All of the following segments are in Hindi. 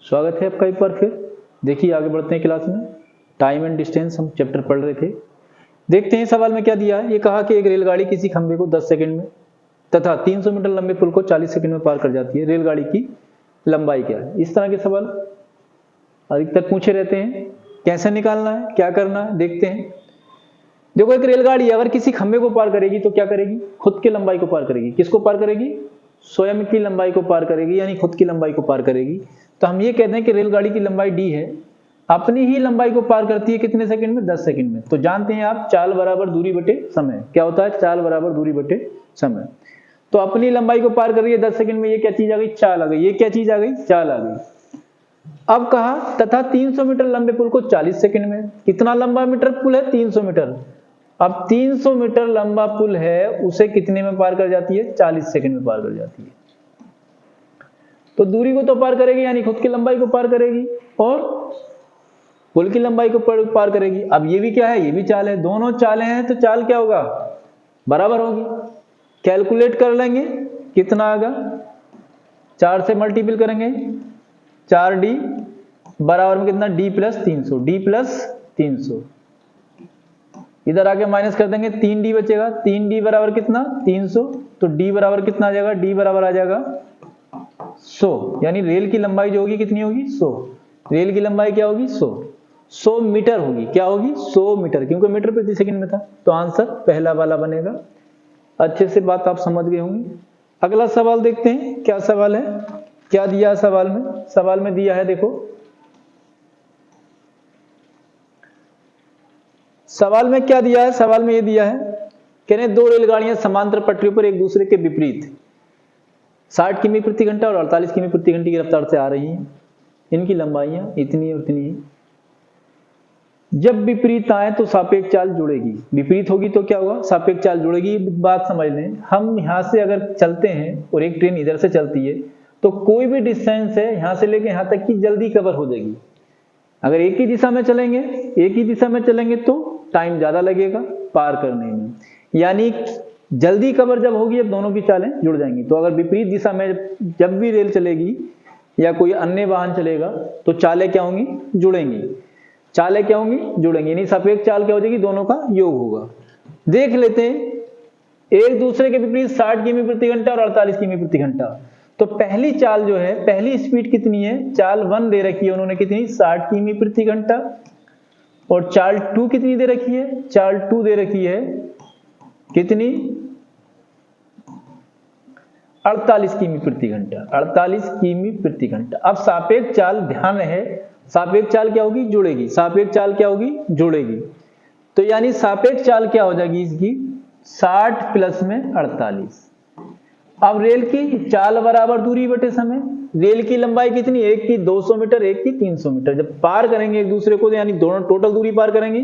स्वागत है आपका एक बार फिर। देखिए आगे बढ़ते हैं क्लास में। टाइम एंड डिस्टेंस हम चैप्टर पढ़ रहे थे। देखते हैं सवाल में क्या दिया है। ये कहा कि एक रेलगाड़ी किसी खंभे को 10 सेकंड में तथा 300 मीटर लंबे पुल को 40 सेकंड में पार कर जाती है। रेलगाड़ी की लंबाई क्या है? इस तरह के सवाल अधिकतर पूछे रहते हैं। कैसे निकालना है, क्या करना है, देखते हैं। देखो, एक रेलगाड़ी अगर किसी खंभे को पार करेगी तो क्या करेगी? खुद की लंबाई को पार करेगी। किसको पार करेगी? स्वयं की लंबाई को पार करेगी, यानी खुद की लंबाई को पार करेगी। तो हम ये कहते हैं कि रेलगाड़ी की लंबाई d है, अपनी ही लंबाई को पार करती है कितने सेकंड में? 10 सेकंड में। तो जानते हैं आप, चाल बराबर दूरी बटे समय। क्या होता है? चाल बराबर दूरी बटे समय। तो अपनी लंबाई को पार कर रही है 10 सेकंड में। ये क्या चीज आ गई? चाल आ गई। ये क्या चीज आ गई? चाल आ गई। अब कहा तथा 300 मीटर लंबे पुल को 40 सेकंड में। कितना लंबा मीटर पुल है? 300 मीटर। अब 300 मीटर लंबा पुल है, उसे कितने में पार कर जाती है? 40 सेकंड में पार कर जाती है। तो दूरी को तो पार करेगी, यानी खुद की लंबाई को पार करेगी और पुल की लंबाई को पार करेगी। अब ये भी क्या है? ये भी चाल है। दोनों चालें हैं तो चाल क्या होगा? बराबर होगी। कैलकुलेट कर लेंगे, कितना आएगा? 4 से मल्टीपल करेंगे, 4d बराबर में कितना? d plus 300। d प्लस 300 इधर आके माइनस कर देंगे, 3d बचेगा। 3d बराबर कितना? 300। तो d बराबर कितना आ जाएगा? d बराबर आ जाएगा 100। यानी रेल की लंबाई जो होगी कितनी होगी? 100। रेल की लंबाई क्या होगी? 100 मीटर होगी। क्या होगी? 100 मीटर, क्योंकि मीटर प्रति सेकंड में था। तो आंसर पहला वाला बनेगा। अच्छे से बात आप समझ गए होंगे। अगला सवाल देखते हैं, क्या सवाल है, क्या दिया है सवाल में। सवाल में दिया है, देखो सवाल में क्या दिया है। सवाल में ये दिया है, कह रहे हैं दो रेलगाड़ियां समांतर पटरियों पर एक दूसरे के विपरीत 60 किमी प्रति घंटा और 48 किमी प्रति घंटे की रफ्तार से आ रही हैं। इनकी लंबाइयां इतनी और इतनी है। जब विपरीत आए तो सापेक्ष चाल जुड़ेगी। विपरीत होगी तो क्या होगा? सापेक्ष चाल जुड़ेगी। बात समझ लें, हम यहां से अगर चलते हैं और एक ट्रेन इधर से चलती है तो कोई भी डिस्टेंस है यहां से लेके यहां तक की जल्दी कवर हो जाएगी। अगर एक ही दिशा में चलेंगे तो टाइम ज्यादा लगेगा पार करने में। यानी जल्दी कवर जब होगी, अब दोनों की चालें जुड़ जाएंगी। तो अगर विपरीत दिशा में जब भी रेल चलेगी या कोई अन्य वाहन चलेगा तो चालें क्या होंगी? जुड़ेंगी। चालें क्या होंगी? जुड़ेंगी। यानी सापेक्ष चाल क्या हो जाएगी? दोनों का योग होगा। देख लेते हैं, एक दूसरे के विपरीत 60 किमी प्रति घंटा और 48 किमी प्रति घंटा। तो पहली चाल जो है, पहली स्पीड कितनी है? चाल 1 दे रखी है उन्होंने, कितनी? 60 किमी प्रति घंटा। और चाल 2 कितनी दे रखी है? चाल 2 दे रखी है कितनी? 48 किमी प्रति घंटा। 48 किमी प्रति घंटा। अब सापेक्ष चाल, ध्यान रहे, सापेक्ष चाल क्या होगी? जुड़ेगी। सापेक्ष चाल क्या होगी? जुड़ेगी। तो यानी सापेक्ष चाल क्या हो जाएगी इसकी? 60 प्लस में 48। अब रेल की चाल बराबर दूरी बटे समय। रेल की लंबाई कितनी? एक की 200 मीटर, एक की 300 मीटर। जब पार करेंगे एक दूसरे को, यानी दोनों टोटल दूरी पार करेंगे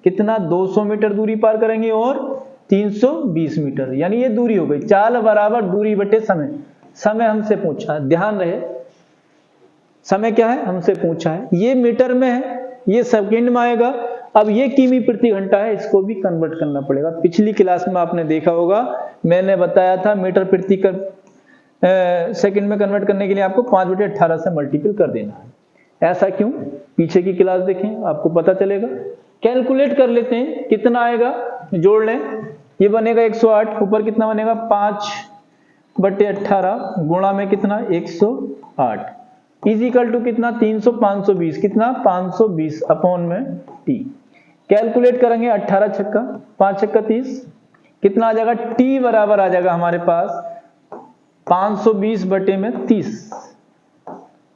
कितना? 200 मीटर दूरी पार करेंगे और 320 मीटर। यानी ये दूरी हो गई। चाल बराबर दूरी बटे समय। समय हमसे पूछा है, ध्यान रहे, समय क्या है? हमसे पूछा है। ये मीटर में है, ये सेकंड में आएगा। अब ये किमी प्रति घंटा है, इसको भी कन्वर्ट करना पड़ेगा। पिछली क्लास में आपने देखा होगा, मैंने बताया था मीटर प्रति सेकंड में कन्वर्ट करने के लिए आपको 5/18 से मल्टीपल कर देना है। ऐसा क्यों? पीछे की क्लास देखें, आपको पता चलेगा। कैलकुलेट कर लेते हैं, कितना आएगा? जोड़ लें, ये बनेगा 108। ऊपर कितना बनेगा? 5/18 गुणा में कितना? 108 इजिकल टू कितना? 300, 520। कितना? 520 अपॉन में t। कैलकुलेट करेंगे, 18 छक्का 5 छक्का 30। कितना आ जाएगा? t बराबर आ जाएगा हमारे पास 520 बटे में 30।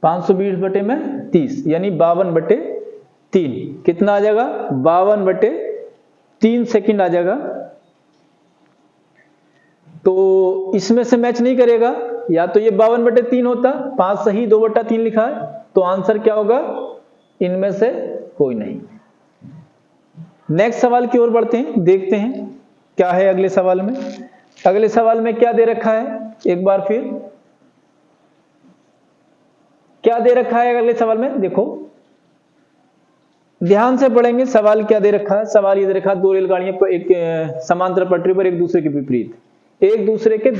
520 बटे में 30 यानी 52/3। कितना आ जाएगा? 52/3 सेकंड आ जाएगा। तो इसमें से मैच नहीं करेगा, या तो ये 52/3 होता, 5 सही 2/3 लिखा है। तो आंसर क्या होगा? इनमें से कोई नहीं। नेक्स्ट सवाल की ओर बढ़ते हैं, देखते हैं क्या है अगले सवाल में। अगले सवाल में क्या दे रखा है? एक बार फिर क्या दे रखा है अगले सवाल में? देखो ध्यान से पढ़ेंगे, सवाल क्या दे रखा है। सवाल ये दे रखा है, दो रेलगाड़ियां पर एक समांतर पटरी पर एक दूसरे के विपरीत, एक दूसरे के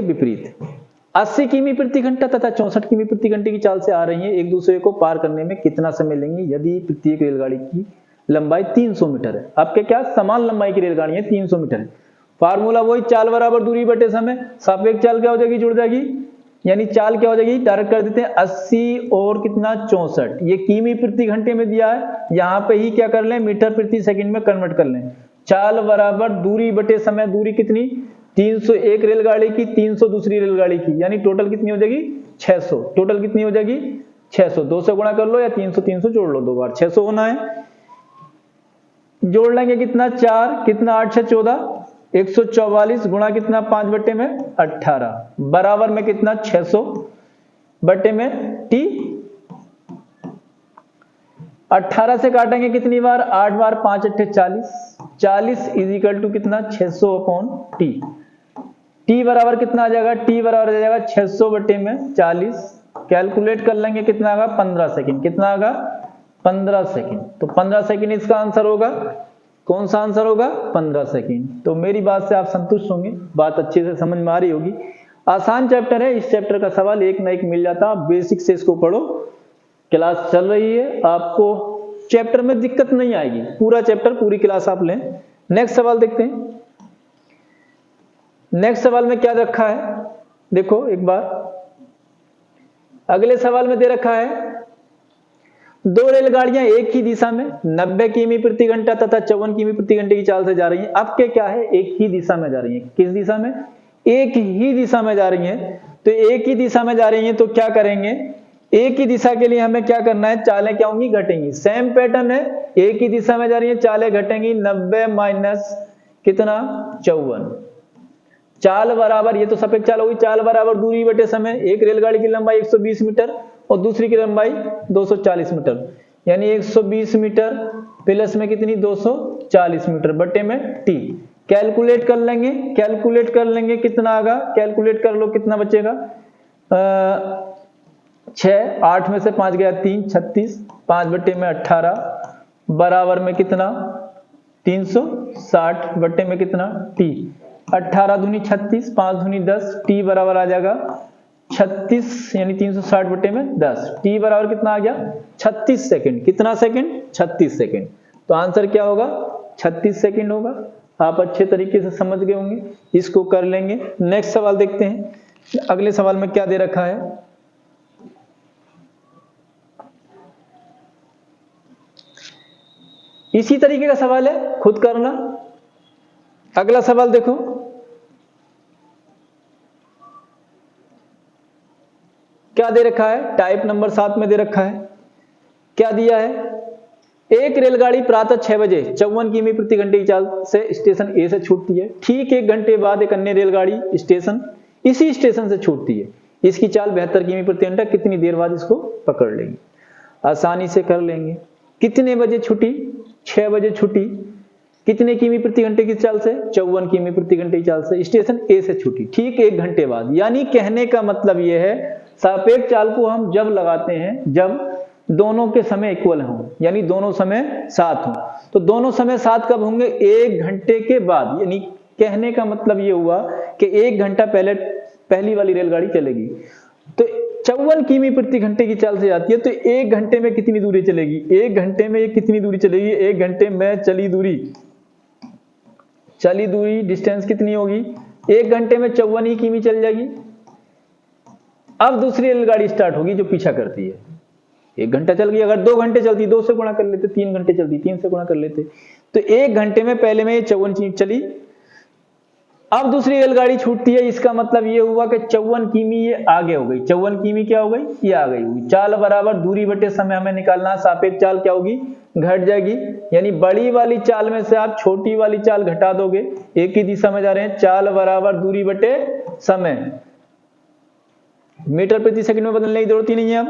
विपरीत 80 किमी प्रति घंटा तथा 64 किमी प्रति घंटे की चाल से आ रही हैं, एक दूसरे को पार करने में कितना समय लेंगी यदि प्रत्येक रेलगाड़ी की लंबाई 300 मीटर है। आपके क्या समान लंबाई की रेलगाड़ी है, 300 मीटर है। फार्मूला वही, चाल बराबर दूरी बटे समय। सापेक्ष चाल क्या हो जाएगी, जुड़ जाएगी, यानी चाल क्या हो जाएगी, डायरेक्ट कर देते हैं 80 और कितना 64, ये किमी प्रति घंटे में दिया है, यहां पे ही क्या कर लें, मीटर प्रति सेकंड में कन्वर्ट कर लें। चाल बराबर दूरी बटे समय, दूरी कितनी 300 एक रेलगाड़ी की, 300 दूसरी रेलगाड़ी की, यानी टोटल कितनी हो जाएगी 600। टोटल कितनी हो जाएगी 600, 2 से गुणा कर लो या 300 300 जोड़ लो, 2 बार 600 होना है। जोड़ लेंगे कितना 4, कितना 8 6 14, 144 गुणा कितना 5 बटे में 18, बराबर में कितना 600 बटे में टी। 18 से काटेंगे कितनी बार, 8 बार, 5 8 40, 40 इज इक्वल टू कितना 600 अपॉन टी। टी बराबर कितना आ जाएगा, टी बराबर आ जाएगा 600 बटे में 40, कैलकुलेट कर लेंगे कितना आएगा 15 सेकंड, कितना आएगा 15 सेकंड। तो 15 सेकंड इसका आंसर होगा, कौन सा आंसर होगा 15 सेकंड। तो मेरी बात से आप संतुष्ट होंगे, बात अच्छे से समझ में आ रही होगी। आसान चैप्टर है, इस चैप्टर का सवाल एक ना एक मिल जाता, बेसिक से इसको पढ़ो, क्लास चल रही है, आपको चैप्टर में दिक्कत नहीं आएगी, पूरा चैप्टर पूरी क्लास आप लें। नेक्स्ट सवाल देखते हैं। नेक्स्ट सवाल में क्या रखा है, देखो एक बार, अगले सवाल में दे रखा है 2 रेलगाड़ियां एक ही दिशा में 90 किमी प्रति घंटा तथा 54 किमी प्रति घंटे की चाल से जा रही हैं। अब के क्या है, एक ही दिशा में जा रही हैं। किस दिशा में, एक ही दिशा में जा रही हैं। तो एक ही दिशा में जा रही हैं तो क्या करेंगे, एक ही दिशा के लिए हमें क्या करना है, चालें क्या होंगी, घटेंगी। सेम पैटर्न है, एक ही दिशा में जा रही है, चालें घटेंगी, 90 माइनस कितना 54, चाल बराबर, ये तो सापेक्ष चाल होगी, चाल बराबर दूरी बटे समय। एक रेलगाड़ी की लंबाई 120 मीटर और दूसरी की लंबाई 240 मीटर, यानी 120 मीटर प्लस में कितनी 240 मीटर बटे में टी। कैलकुलेट कर लेंगे, कैलकुलेट कर लेंगे कितना आएगा, कैलकुलेट कर लो कितना बचेगा, 6, 8 में से 5 गया 3, 36, 5 बटे में 18 बराबर में कितना 360 बटे में कितना टी। 18 दूनी 36, 5 दूनी 10, टी बराबर आ जाएगा 36, यानी 360 बटे में 10, टी बराबर कितना आ गया 36 सेकंड। कितना सेकंड, 36 सेकंड। तो आंसर क्या होगा 36 सेकंड होगा। आप अच्छे तरीके से समझ गए होंगे, इसको कर लेंगे। नेक्स्ट सवाल देखते हैं, अगले सवाल में क्या दे रखा है। इसी तरीके का सवाल है, खुद करना। अगला सवाल देखो, क्या दे रखा है, टाइप नंबर 7 में दे रखा है। क्या दिया है, एक रेलगाड़ी प्रातः 6 बजे 54 किमी प्रति घंटे की चाल से स्टेशन ए से छूटती है। ठीक 1 घंटे बाद एक अन्य रेलगाड़ी इसी स्टेशन से छूटती है। इसकी चाल 72 किमी प्रति घंटा, कितनी देर बाद इसको पकड़ लेंगे। आसानी से कर लेंगे। कितने बजे छुटी, 6 बजे छुटी, कितने किमी प्रति घंटे की चाल से, 54 किमी प्रति घंटे की चाल से स्टेशन ए से छूटी, ठीक 1 घंटे बाद। यानी कहने का मतलब यह है, सापेक्ष चाल को हम जब लगाते हैं जब दोनों के समय इक्वल हों, यानी दोनों समय साथ हों। तो दोनों समय साथ कब होंगे, 1 घंटे के बाद। यानी कहने का मतलब ये हुआ कि 1 घंटा पहले पहली वाली रेलगाड़ी चलेगी, तो 54 किमी प्रति घंटे की चाल से जाती है, तो 1 घंटे में कितनी दूरी चलेगी, 1 घंटे में ये कितनी दूरी चलेगी, 1 घंटे में चली दूरी डिस्टेंस कितनी होगी, 1 घंटे में 54 ही किमी चल जाएगी। अब दूसरी रेलगाड़ी स्टार्ट होगी जो पीछा करती है। 1 घंटा चल गई, अगर 2 घंटे चलती 2 से गुणा कर लेते, 3 घंटे चलती 3 से गुणा कर लेते, तो 1 घंटे में पहले में 54 चली। अब दूसरी रेलगाड़ी छूटती है, इसका मतलब ये हुआ कि 54 किमी ये आगे हो गई। 54 किमी क्या हो गई, ये आ गई हुई। चाल बराबर दूरी बटे समय हमें निकालना, सापेक्ष चाल क्या होगी, घट जाएगी। यानी बड़ी वाली चाल में से आप छोटी वाली चाल घटा दोगे, एक ही दिशा में जा रहे हैं। चाल बराबर दूरी बटे समय, मीटर प्रति सेकंड में बदलने की जरूरत ही नहीं है अब,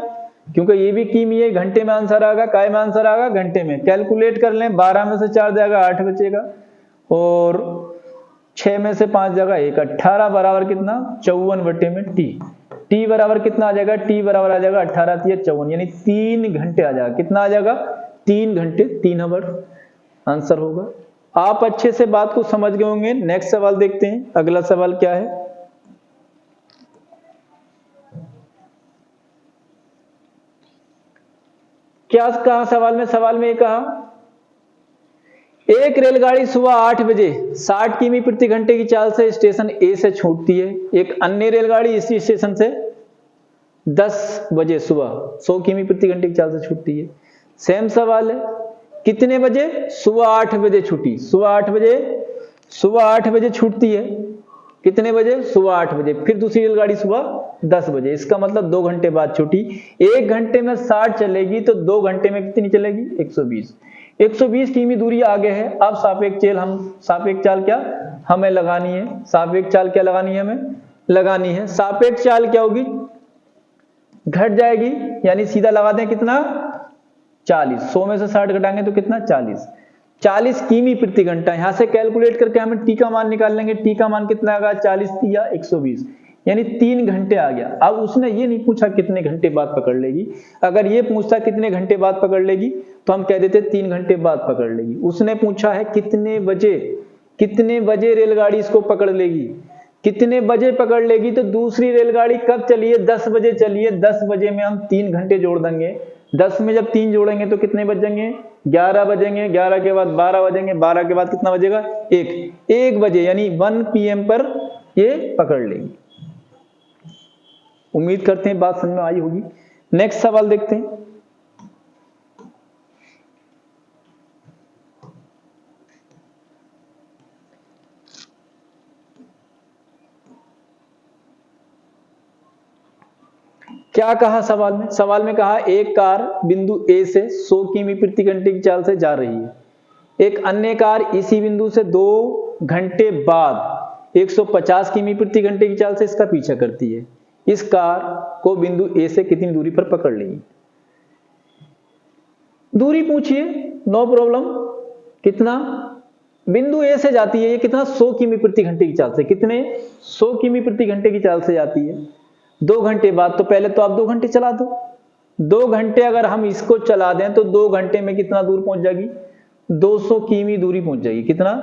क्योंकि ये भी किमी है। घंटे में आंसर आएगा, काय में आंसर आएगा, घंटे में। कैलकुलेट कर लें, 12 में से 4 जाएगा 8 बचेगा, और 6 में से 5 जाएगा 1, 18 बराबर कितना 54 बटे में टी। टी बराबर कितना आ जाएगा, टी बराबर आ जाएगा 18 × 54, यानी 3 घंटे आ जाएगा। कितना आ जाएगा, 3 घंटे 3 आवर आंसर होगा। आप अच्छे से बात को समझ गए होंगे। नेक्स्ट सवाल देखते हैं, अगला सवाल क्या है। क्या कहा सवाल में? सवाल में ये कहा एक रेलगाड़ी सुबह 8 बजे 60 किमी प्रति घंटे की चाल से स्टेशन ए से छूटती है, एक अन्य रेलगाड़ी इसी स्टेशन से 10 बजे सुबह 100 किमी प्रति घंटे की चाल से छूटती है। सेम सवाल है, कितने बजे? सुबह 8 बजे छूटी, सुबह 8 बजे छूटती है। कितने बजे? सुबह 8 बजे। फिर दूसरी रेलगाड़ी सुबह 10 बजे, इसका मतलब 2 घंटे बाद छूटी। 1 घंटे में 60 चलेगी तो 2 घंटे में कितनी चलेगी? 120 किमी दूरी आगे है। अब सापेक्ष चाल क्या हमें लगानी है? सापेक्ष चाल क्या लगानी है? हमें लगानी है सापेक्ष चाल क्या होगी? घट जाएगी, यानी सीधा लगा दें कितना? 40। 100 में से 60 घटाएंगे तो कितना? 40 किमी प्रति घंटा। यहां से कैलकुलेट करके हमें टी का मान निकाल लेंगे। टी का मान कितना आएगा? 40 या 120, यानी 3 घंटे आ गया। अब उसने ये नहीं पूछा कितने घंटे बाद पकड़ लेगी। अगर ये पूछता कितने घंटे बाद पकड़ लेगी तो हम कह देते 3 घंटे बाद पकड़ लेगी। उसने पूछा है कितने बजे रेलगाड़ी इसको पकड़ लेगी, कितने बजे पकड़ लेगी। तो दूसरी रेलगाड़ी कब चली है? 10 बजे चली है। 10 बजे में हम 3 घंटे जोड़ देंगे। 10 में जब 3 जोड़ेंगे तो कितने बजेंगे? 11 बजेंगे। 11 के बाद 12 बजेंगे। 12 के बाद कितना बजेगा? 1 बजे, यानी 1 PM पर ये पकड़ लेगी। उम्मीद करते हैं बात समझ में आई होगी। नेक्स्ट सवाल देखते हैं। क्या कहा सवाल में? सवाल में कहा एक कार बिंदु ए से 100 किमी प्रति घंटे की चाल से जा रही है, एक अन्य कार इसी बिंदु से 2 घंटे बाद 150 किमी प्रति घंटे की चाल से इसका पीछा करती है। इस कार को बिंदु ए से कितनी दूरी पर पकड़ लेगी? दूरी पूछिए, नो प्रॉब्लम। कितना? बिंदु ए से जाती है ये कितना? 100 किमी प्रति घंटे की चाल से। कितने? 100 किमी प्रति घंटे की चाल से जाती है। 2 घंटे बाद, तो पहले तो आप 2 घंटे चला दो। 2 घंटे अगर हम इसको चला दें तो 2 घंटे में कितना दूर पहुंच जाएगी? 200 किमी दूरी पहुंच जाएगी। कितना?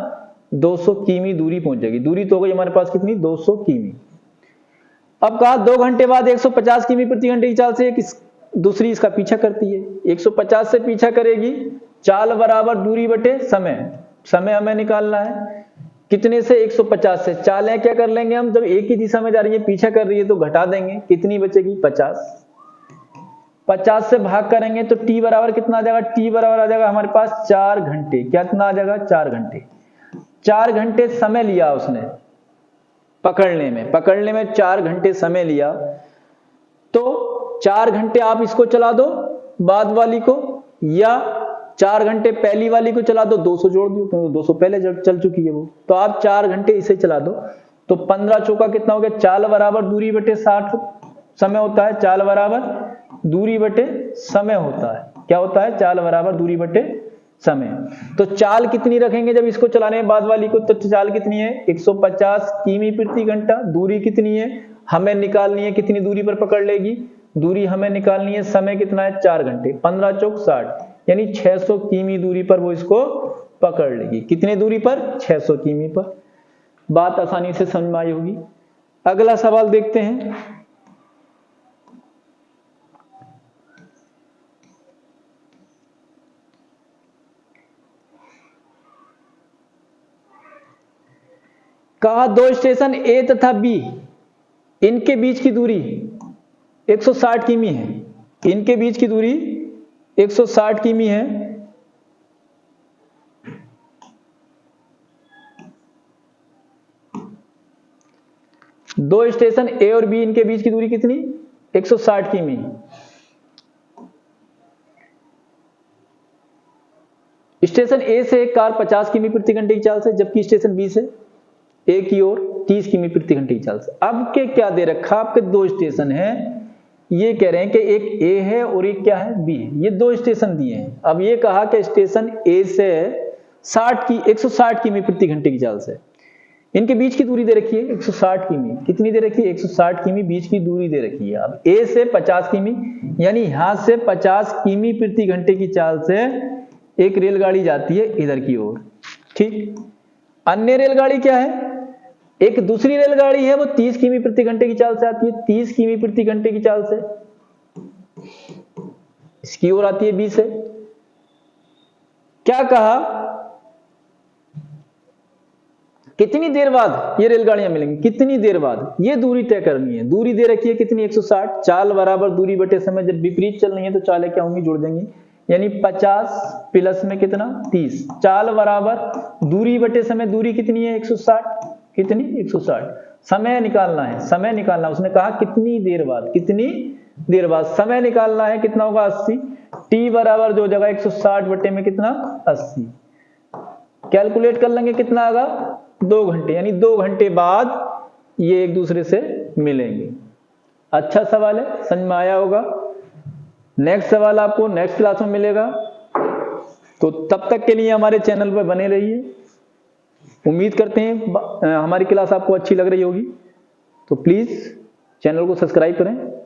200 किमी दूरी पहुंच जाएगी। दूरी तो हो गई हमारे पास कितनी? 200 किमी। अब कहा 2 घंटे बाद 150 किमी प्रति घंटे की चाल से दूसरी इसका पीछा करती है। 150 से पीछा करेगी, चाल बराबर दूरी बटे समय हमें निकालना है। कितने से? 150 से। चालें क्या कर लेंगे हम? जब एक ही दिशा में जा रही है, पीछा कर रही है, तो घटा देंगे। कितनी बचेगी? 50 से भाग करेंगे तो टी बराबर कितना आ जाएगा? टी बराबर आ जाएगा हमारे पास 4 घंटे। कितना आ जाएगा? 4 घंटे। 4 घंटे समय लिया उसने पकड़ने में 4 घंटे समय लिया। तो 4 घंटे आप इसको चला दो बाद वाली को, या 4 घंटे पहली वाली को चला दो। 200 जोड़ दो क्योंकि 200 पहले चल चुकी है वो। तो आप 4 घंटे इसे चला दो तो 15 चौका कितना हो गया? चाल बराबर दूरी बटे 60 समय होता है। चाल बराबर दूरी बटे समय होता है। क्या होता है? चाल बराबर दूरी बटे समय। तो चाल कितनी रखेंगे जब इसको चलाने के बाद वाली को? तो चाल कितनी है? 150 किमी प्रति घंटा। दूरी कितनी है हमें निकालनी है? कितनी दूरी पर पकड़ लेगी? दूरी हमें निकालनी है। समय कितना है? 4 घंटे। 15 चौक 60, यानी 600 किमी दूरी पर वो इसको पकड़ लेगी। कितनी दूरी पर? 600 किमी पर। बात आसानी से समझ में आई होगी। अगला सवाल देखते हैं। कहा 2 स्टेशन ए तथा बी, इनके बीच की दूरी 160 किमी है। इनके बीच की दूरी 160 किमी है। दो स्टेशन ए और बी, इनके बीच की दूरी कितनी? 160 किमी। स्टेशन ए से एक कार 50 किमी प्रति घंटे की चाल से, जबकि स्टेशन बी से ए की ओर 30 किमी प्रति घंटे की चाल से। अब के क्या दे रखा? आपके 2 स्टेशन हैं। ये कह रहे हैं कि एक ए है और एक क्या है? बी है। ये 2 स्टेशन दिए हैं। अब ये कहा कि स्टेशन ए से 160 किमी प्रति घंटे की चाल से, इनके बीच की दूरी दे रखी है 160 किमी। कितनी दे रखी है? 160 किमी बीच की दूरी दे रखी है। अब ए से 50 किमी, यानी यहां से 50 किमी प्रति घंटे की चाल से एक रेलगाड़ी जाती है इधर की ओर। ठीक। अन्य रेलगाड़ी क्या है? एक दूसरी रेलगाड़ी है, वो 30 किमी प्रति घंटे की चाल से आती है। 30 किमी प्रति घंटे की चाल से इसकी ओर आती है 20 है। क्या कहा, कितनी देर बाद ये रेलगाड़ियां मिलेंगी, कितनी देर बाद, ये दूरी तय करनी है। दूरी दे रखी है कितनी, 160। चाल बराबर दूरी बटे समय, जब विपरीत चल रही है तो चालें क्या होंगी, जुड़ देंगी, यानी 50 प्लस में कितना, 30। चाल बराबर दूरी बटे समय, दूरी कितनी है 160, कितनी 160। समय निकालना है, समय निकालना, उसने कहा कितनी देर बाद, कितनी देर बाद समय निकालना है, कितना होगा 80। टी बराबर जो जगह 160 बटे में कितना 80, कैलकुलेट कर लेंगे कितना आएगा 2 घंटे, यानी 2 घंटे बाद ये एक दूसरे से मिलेंगे। अच्छा सवाल है, समझ में आया होगा। नेक्स्ट सवाल आपको नेक्स्ट क्लास में मिलेगा, तो तब तक के लिए हमारे चैनल पर बने रहिए। उम्मीद करते हैं हमारी क्लास आपको अच्छी लग रही होगी, तो प्लीज चैनल को सब्सक्राइब करें।